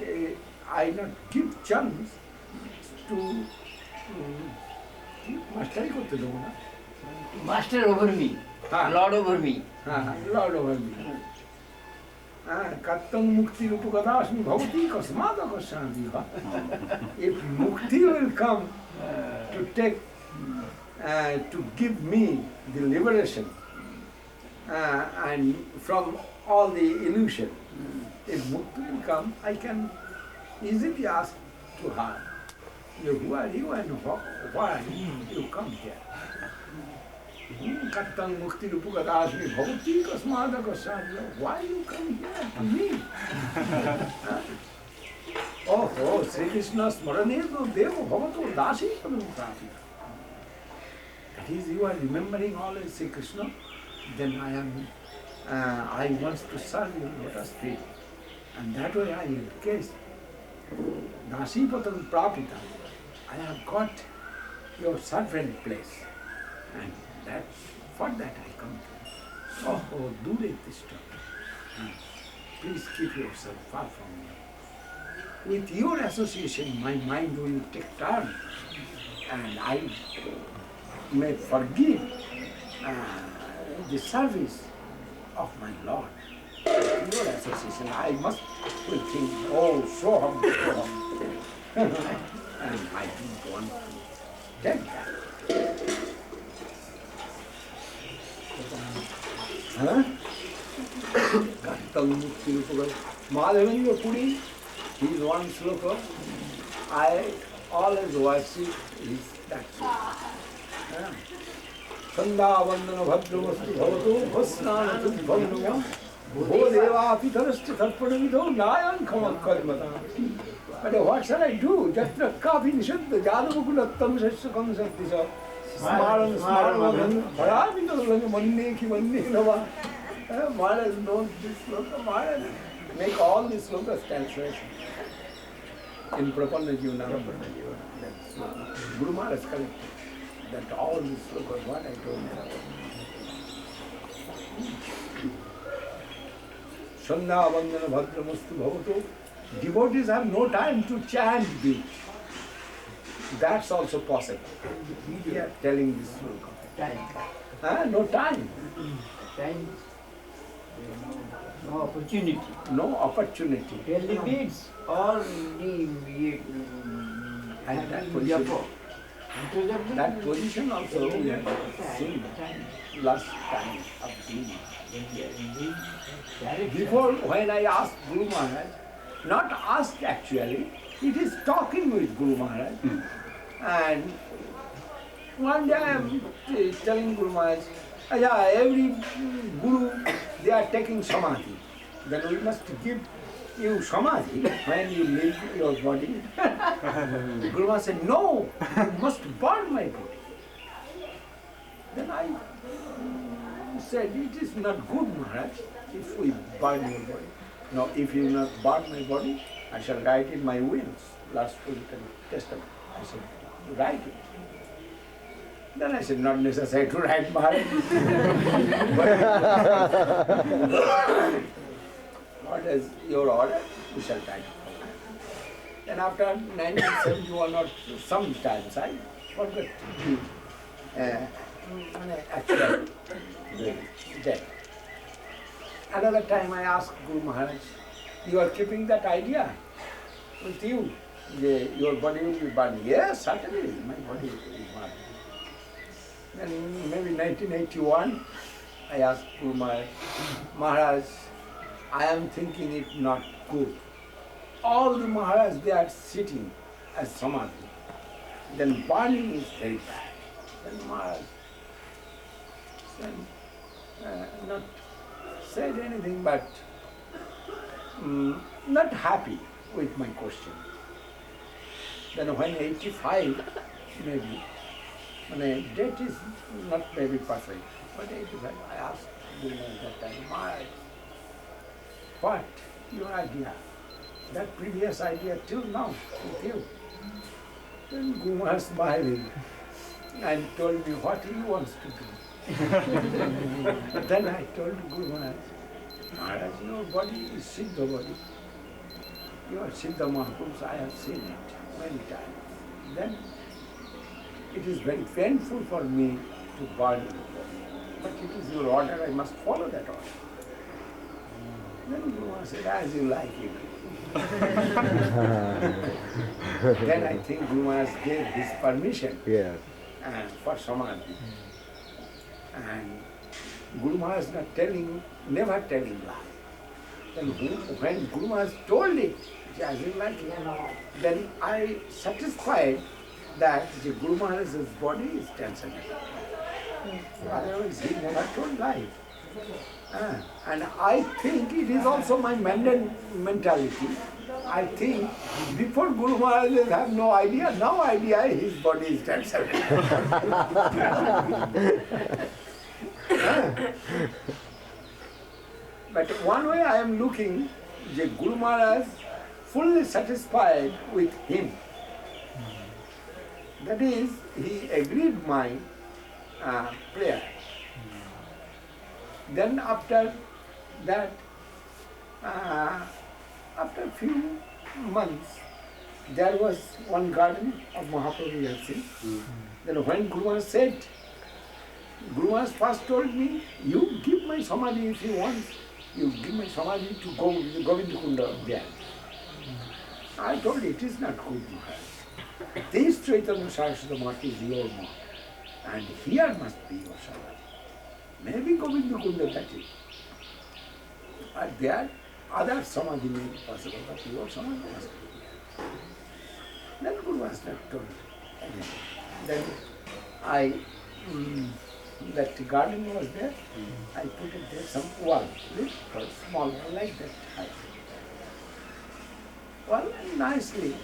give chance to mastery korte devo na. Master over me, Lord over me. Lord over me. Kattam mukti rupakadasmi bhavati kasmada kasyanti. If mukti will come to take, to give me the liberation and from all the illusion, if mukti will come, I can easily ask to her, who are you and why you come here? Kattam mukti rupakadasmi bhavati kasmada kasyanti. Why you come here to me? Oh, Sri Krishna smaranetva devo bhavato dasi padam prapita. That is, you are remembering always Sri Krishna, then I want to serve you lotus feet. And that way I engage. Dasi padam prapita. I have got your servant place. And for that I come to. Oh, do this stuff. Please keep yourself far from me. With your association, my mind will take turn, and I may forgive the service of my Lord. With your association, I must will think, oh, so humble. And I don't want to take that. Madhavendra Puri, he is one sloka. I always worship his that sloka. Sandha Vandana Bhadramastu Bhavato Bhasnana Tudbhavnam Bho Deva Pitarascha Tarpanavidho Nayan Khamat Karmata. But what shall I do? Jatra Kapi Nishuddha Jadamukulattam Sashakam Sattisa Smaran Smaran Bharavita Manne Ki Manne Nava. Maharaj knows this sloka. Maharaj make all these slokas translation. In Prapanna Jivana, Guru Maharaj corrected that all these slokas, what I told you. Sandha Vandana Bhadramastu Bhavato. Devotees have no time to chant this. That's also possible. We are telling this sloka. No time. Time. No opportunity. No opportunity. Really means all the And that position also we have seen last time of being. Before, when I asked Guru Maharaj, not asked actually, it is talking with Guru Maharaj. And one day I am telling Guru Maharaj, every Guru, they are taking Samadhi. Then we must give you Samadhi when you leave your body. Guru Maharaj said, no, you must burn my body. said, it is not good, Maharaj, if we burn your body. No, if you not burn my body, I shall write in my wills, last will testament. I said, write it. Then I said, not necessary to write, Maharaj. What is your order? We shall write. Then after 1971 or sometimes I forgot the actual death. Another time I asked Guru Maharaj, you are keeping that idea with you? Your body will be burned. Yes, certainly, my body will be burned. Then maybe 1981, I asked Guru Maharaj, Maharaj, I am thinking it not good. All the Maharaj, they are sitting as Samadhi. Then burning is very bad. Then Maharaj not said anything, but not happy with my question. Then when 85, maybe, when a date is not maybe perfect, but 85, I asked Guru at that time, Maharaj, what your idea? That previous idea till now with you. Then Guru Maharaj smiling and told me what he wants to do. But then I told Guru Maharaj, Maharaj, your body is Siddha body. Your Siddha Mahapurush, I have seen it many times. Then it is very painful for me to burn your body. But it is your order, I must follow that order. Then Guru Maharaj said, as you like it. Then I think Guru Maharaj gave his permission for Samadhi. And Guru Maharaj never telling lie. Then when Guru Maharaj told it, as you like it, then I satisfied that the Guru Maharaj's body is transcendental. Otherwise he never told lie. And I think it is also my mentality. I think before Guru Maharaj have no idea, now idea his body is transcendental. But one way I am looking, the Guru Maharaj fully satisfied with him. That is, he agreed my prayer. Then after that, after a few months, there was one garden of Mahaprabhu you have seen. Then when Guru Maharaj said, Guru Maharaj first told me, you give my Samadhi if you want, you give my Samadhi to go to the Govinda Kunda there. I told it is not good, Maharaj. This Chaitanya Saraswata Math is your Math, and here must be your Samadhi. Maybe Govinda Kunda that is. But there, other Samadhi may be possible, but your Samadhi must be here. Then Guru Maharaj told me. Then that garden was there, I put it there, some wall, little small one like that height. Well, nicely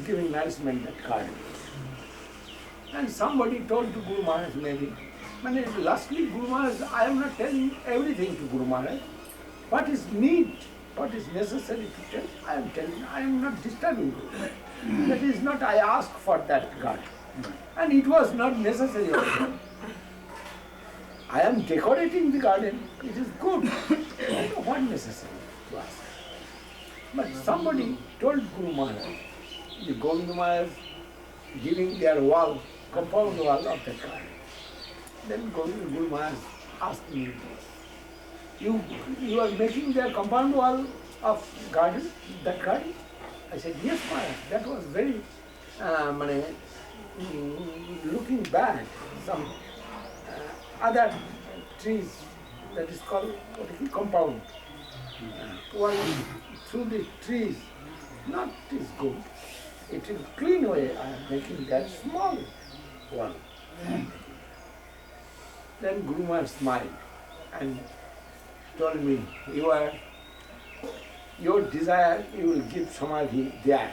giving nourishment that garden. And somebody told to Guru Maharaj maybe, lastly Guru Maharaj, I am not telling everything to Guru Maharaj. What is need, what is necessary to tell, I am telling, I am not disturbing you. That is not, I asked for that garden. And it was not necessary also. I am decorating the garden, it is good. What necessary to ask? But somebody told Guru Maharaj, the Govinda Maharaj giving their wall, compound wall of that garden. Then Guru Maharaj asked me, you are making their compound wall of garden, that garden? I said, yes Maharaj, that was very looking bad. Some other trees, that is called compound. Well, through the trees, not is good. It is clean way. I am making that small one. Then Guru Maharaj smiled and told me, you are your desire, you will give Samadhi there.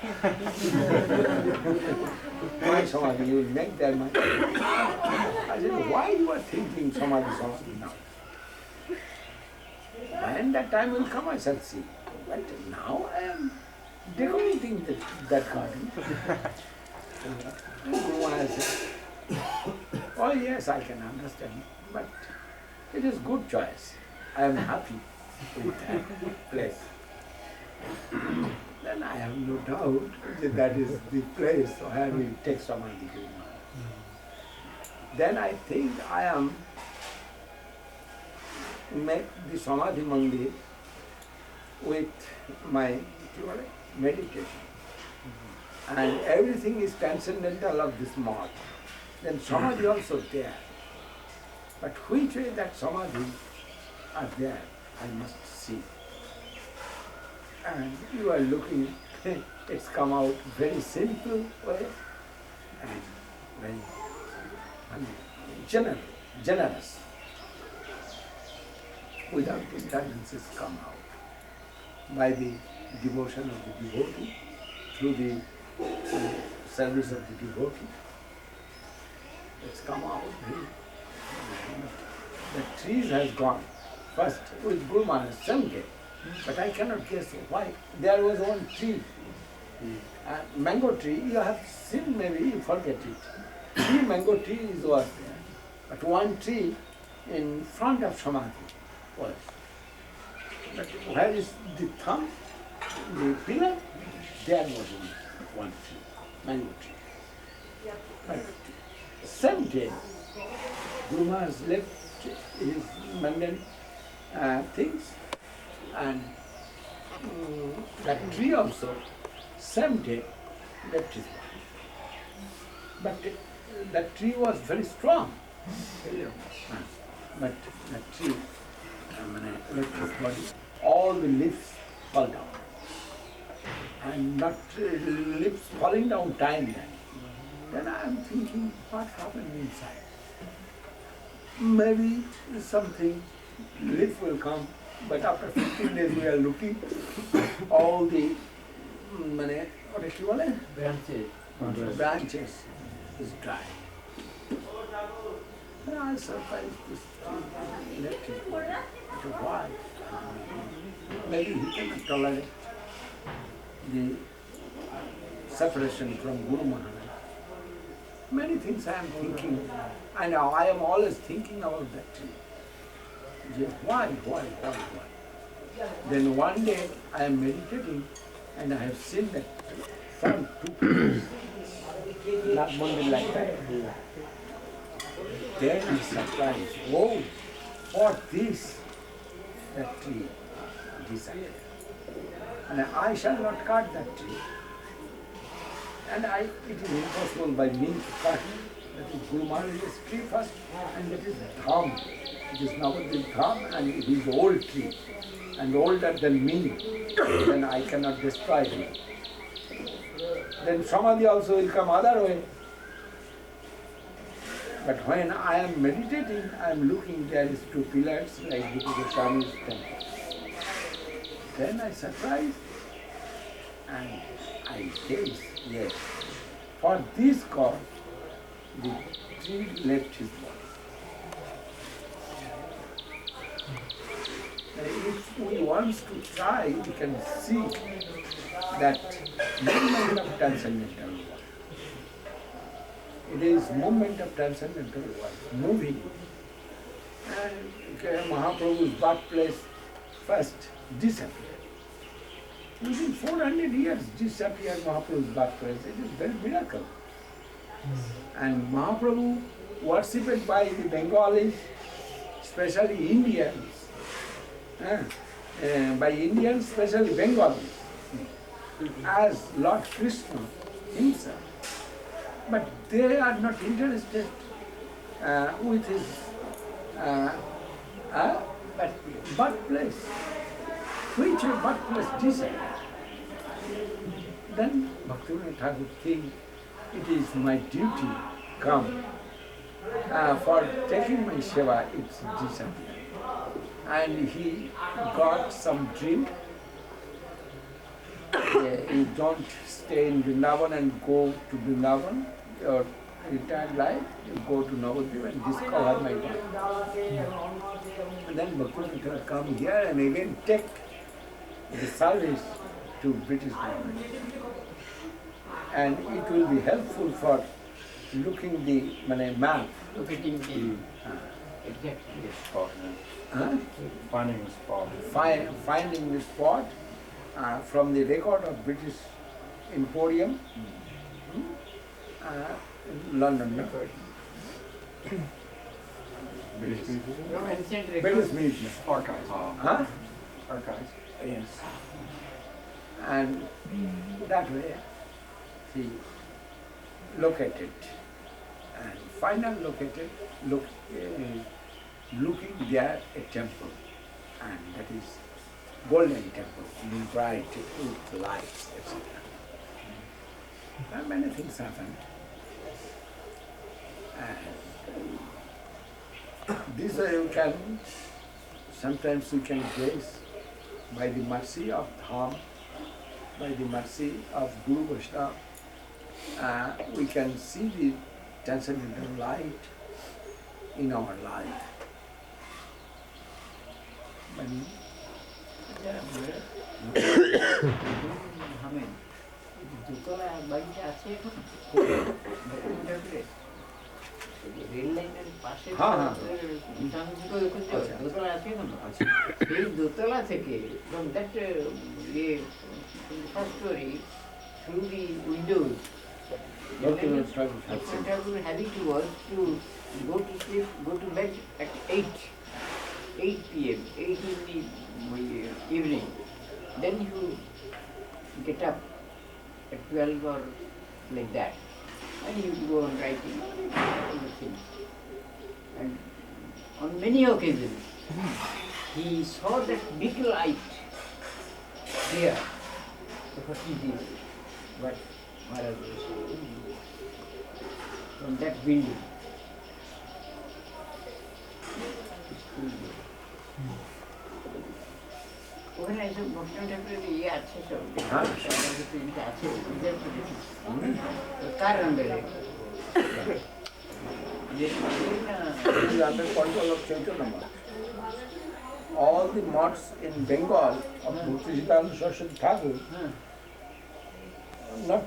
My Samadhi, you will make there my. I said, why you are thinking Samadhi now? When that time will come, I shall see. But now I am decorating that garden. Guru Maharaj said, oh yes, I can understand, but it is good choice. I am happy with that place. Then I have no doubt that is the place where we take Samadhi. Then I think I am make the Samadhi Mandir with my meditation. And everything is transcendental of this mode. Then Samadhi also there. But which way that Samadhi are there, I must see. And you are looking, it's come out very simple way and very generous. Without disturbances come out by the devotion of the devotee, through the service of the devotee. It's come out very. The trees has gone first with Guru Maharaj, some day, but I cannot guess why. There was one tree, mango tree. You have seen, maybe you forget it. 3 mango trees was there, but one tree in front of Samadhi was. But where is the thumb, the pillar? There was one tree, mango tree. But same day, Guru Maharaj left his mundane things, and that tree also, same day, left his body. But that tree was very strong. But that tree left his body, all the leaves fall down. And not leaves falling down time then I am thinking, what happened inside? Maybe something, leaf will come, but after 15 days we are looking, all the, what is it? Branches is dry. And I was surprised this tree left his body. Why? Maybe he cannot tolerate the separation from Guru Maharaj. Many things I am thinking, and now I am always thinking about that tree. Why? Then one day I am meditating and I have seen that from 2 pillars, not Mandir like that. Then I surprised, oh, for this, that tree disappeared. And I shall not cut that tree. And it is impossible by me to cut. That is Guru Maharaj's tree first, and that is Dham. It is Nabadwip Dham, and it is old tree, and older than me. Then I cannot destroy him. Then Samadhi also will come other way. But when I am meditating, I am looking, there is 2 pillars like Bhakti-rasamrta-sindhu temple. Then I surprised, and I gaze, yes. For this cause, the tree left his body. If we want to try, we can see that movement of transcendental world. It is movement of transcendental world, moving. And Mahaprabhu's birthplace first disappeared. Within 400 years disappeared Mahaprabhu's birthplace. It is very miracle. And Mahaprabhu worshipped by the Bengalis, especially Indians. By Indians, especially Bengalis, as Lord Krishna himself. But they are not interested with his birthplace. Which birthplace disappeared. Then Bhaktivinoda Thakur think, it is my duty come for taking my seva, it's disappeared. And he got some dream you don't stay in Vrindavan and go to Vrindavan, your entire life, you go to Nabadwip and discover my life. And then Bhakti will come here and again take the service to British government. And it will be helpful for looking the map. Locating the exactly. Spot, Huh? finding the spot. Finding the spot from the record of British Emporium in London. No? British Museum? From ancient British records. Museum. Archives. Huh? Archives. Yes. And that way he located and finally located, looking there a temple, and that is golden temple, bright with lights, etc. And many things happened. And this way you can, sometimes you can grace by the mercy of Dham, by the mercy of Guru Vaishnava, we can see the transcendental light in our life. When হামেন দোতলা বাড়িটা আছে এখন rail লাইনের পাশে দোতলা আছে এখন এই দোতলা থেকে from that first story through the windows having to work to go to sleep, go to bed at 8 p.m., 8 in the evening. Then you get up at 12 or like that, and you go on writing all the things. And on many occasions, he saw that big light there. What is this? What Maharaj was saying. From that window. ওখানে এসব ভক্তি ঠাকুরের ইয়ে আছে সব আছে কার আন্ডারে under control of Chaitanya Maharaj. All the mosques in Bengal of Bhakti-rasamrta-sindhu Saraswati Thakur, not,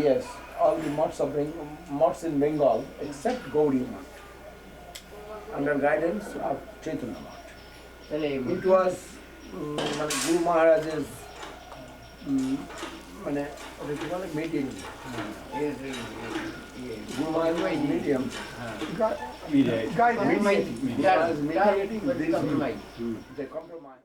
yes, all the mosques in Bengal except Gauri Math, under guidance of Chaitanya Maharaj. তাহলে It was Guru Maharaj's medium. Guru Maharaj's medium. Mediate. Guide mediating. Guide. Mediating. Guide. They compromise.